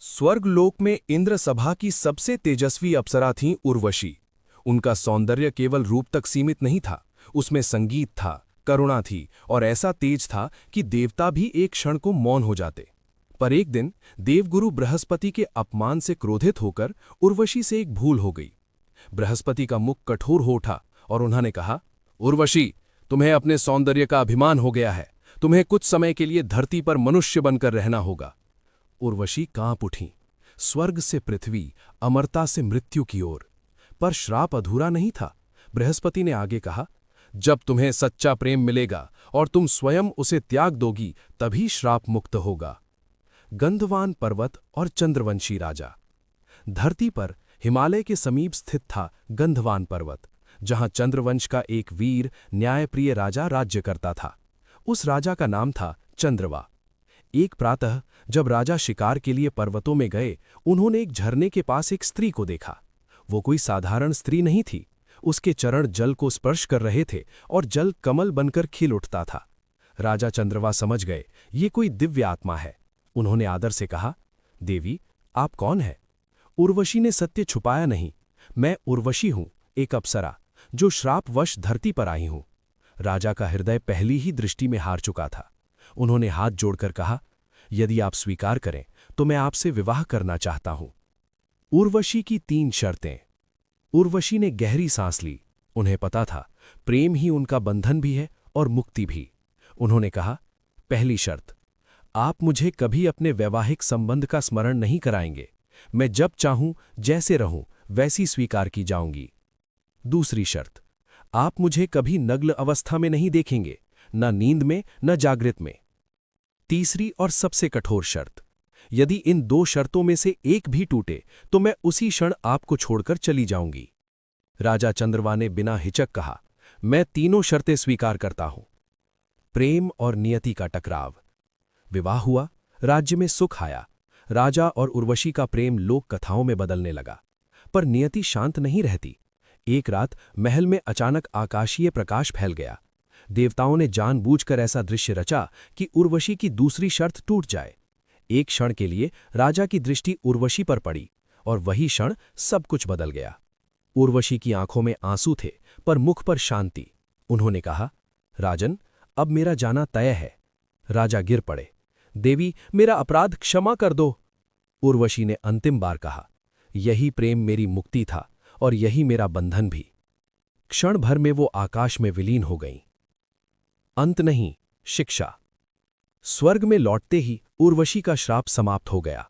स्वर्गलोक में इंद्र सभा की सबसे तेजस्वी अप्सरा थीं उर्वशी। उनका सौंदर्य केवल रूप तक सीमित नहीं था, उसमें संगीत था, करुणा थी और ऐसा तेज था कि देवता भी एक क्षण को मौन हो जाते। पर एक दिन देवगुरु बृहस्पति के अपमान से क्रोधित होकर उर्वशी से एक भूल हो गई। बृहस्पति का मुख कठोर हो उठा और उन्होंने कहा, उर्वशी, तुम्हें अपने सौंदर्य का अभिमान हो गया है। तुम्हें कुछ समय के लिए धरती पर मनुष्य बनकर रहना होगा। उर्वशी कांप उठी, स्वर्ग से पृथ्वी, अमरता से मृत्यु की ओर। पर श्राप अधूरा नहीं था। बृहस्पति ने आगे कहा, जब तुम्हें सच्चा प्रेम मिलेगा और तुम स्वयं उसे त्याग दोगी, तभी श्राप मुक्त होगा। गंधवान पर्वत और चंद्रवंशी राजा। धरती पर हिमालय के समीप स्थित था गंधवान पर्वत, जहां चंद्रवंश का एक वीर न्यायप्रिय राजा राज्य करता था। उस राजा का नाम था चंद्रवा। एक प्रातः जब राजा शिकार के लिए पर्वतों में गए, उन्होंने एक झरने के पास एक स्त्री को देखा। वो कोई साधारण स्त्री नहीं थी। उसके चरण जल को स्पर्श कर रहे थे और जल कमल बनकर खिल उठता था। राजा चंद्रवा समझ गए, ये कोई दिव्य आत्मा है। उन्होंने आदर से कहा, देवी, आप कौन है? उर्वशी ने सत्य छुपाया नहीं। मैं उर्वशी हूं, एक अप्सरा, जो श्रापवश धरती पर आई हूं। राजा का हृदय पहली ही दृष्टि में हार चुका था। उन्होंने हाथ जोड़कर कहा, यदि आप स्वीकार करें तो मैं आपसे विवाह करना चाहता हूं। उर्वशी की 3 शर्तें। उर्वशी ने गहरी सांस ली। उन्हें पता था, प्रेम ही उनका बंधन भी है और मुक्ति भी। उन्होंने कहा, पहली शर्त, आप मुझे कभी अपने वैवाहिक संबंध का स्मरण नहीं कराएंगे। मैं जब चाहूं, जैसे रहूं, वैसी स्वीकार की जाऊंगी। दूसरी शर्त, आप मुझे कभी नग्न अवस्था में नहीं देखेंगे, न नींद में न जागृत में। तीसरी और सबसे कठोर शर्त, यदि इन 2 शर्तों में से एक भी टूटे तो मैं उसी क्षण आपको छोड़कर चली जाऊंगी। राजा चंद्रवा ने बिना हिचक कहा, मैं तीनों शर्तें स्वीकार करता हूं। प्रेम और नियति का टकराव। विवाह हुआ, राज्य में सुख आया। राजा और उर्वशी का प्रेम लोक कथाओं में बदलने लगा। पर नियति शांत नहीं रहती। एक रात महल में अचानक आकाशीय प्रकाश फैल गया। देवताओं ने जानबूझकर ऐसा दृश्य रचा कि उर्वशी की दूसरी शर्त टूट जाए। एक क्षण के लिए राजा की दृष्टि उर्वशी पर पड़ी और वही क्षण सब कुछ बदल गया। उर्वशी की आंखों में आंसू थे, पर मुख पर शांति। उन्होंने कहा, राजन, अब मेरा जाना तय है। राजा गिर पड़े। देवी, मेरा अपराध क्षमा कर दो। उर्वशी ने अंतिम बार कहा, यही प्रेम मेरी मुक्ति था और यही मेरा बंधन भी। क्षण भर में वो आकाश में विलीन हो गईं। अंत नहीं, शिक्षा। स्वर्ग में लौटते ही उर्वशी का श्राप समाप्त हो गया।